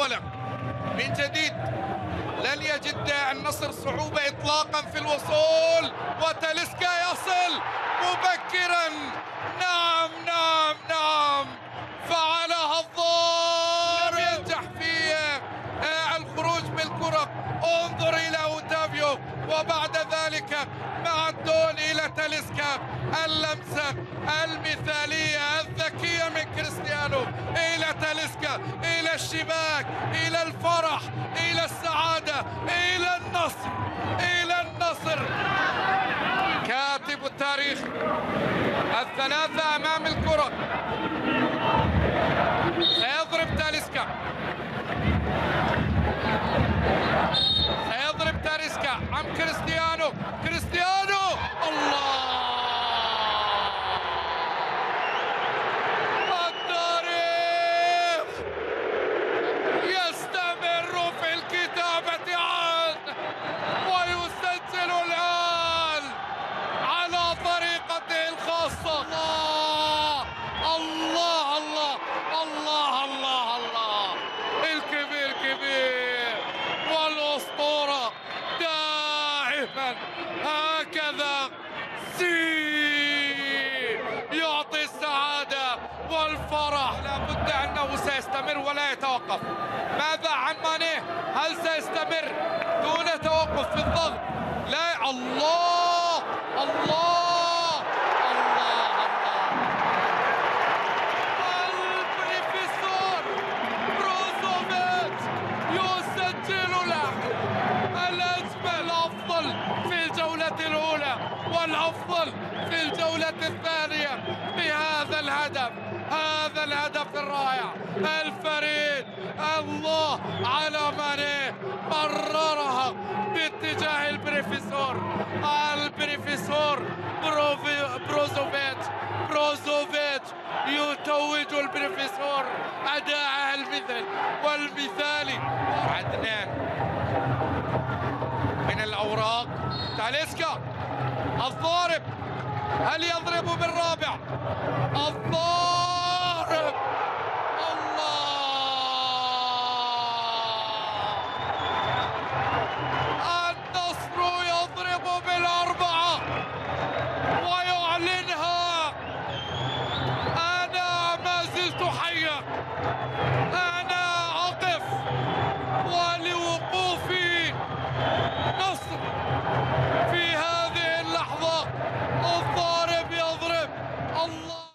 محاولة من جديد. لن يجد النصر صعوبة إطلاقا في الوصول، وتاليسكا يصل مبكرا. نعم نعم نعم، فعلها الضار. لم ينجح في الخروج بالكرة. انظر إلى أوتافيو، وبعد ذلك مع الدون إلى تاليسكا. اللمسة المثالية الذكية من كريستيانو إلى تاليسكا، إلى الشباك، إلى الفرح، إلى السعادة، إلى النصر، إلى النصر. كاتب التاريخ، الثلاثة أمام الكرة. سيضرب تاليسكا، سيضرب تاليسكا عن كريستيانو. كريستيانو، الله! التاريخ يستمر في الكتابة عنه، ويسجل الآن على طريقته الخاصة. الله الله الله الله الله، الكبير كبير والأسطورة دائما هكذا. يعطي السعادة والفرح. لابد أنه سيستمر ولا يتوقف. ماذا عن ماني؟ هل سيستمر دون توقف في الضغط؟ لا. الله الله الله الله، البروفيسور بروزوفيتش يسجل له الأجمل، الأفضل في الجولة الأولى والأفضل في الجولة الثانية بهذا الهدف، هذا الهدف الرائع الفريد. الله على ماني، مررها باتجاه البروفيسور بروزوفيتش يتوج البروفيسور أداءه والمثالي. عدنان من الأوراق، تاليسكا الضارب، هل يضرب بالرابع؟ الضارب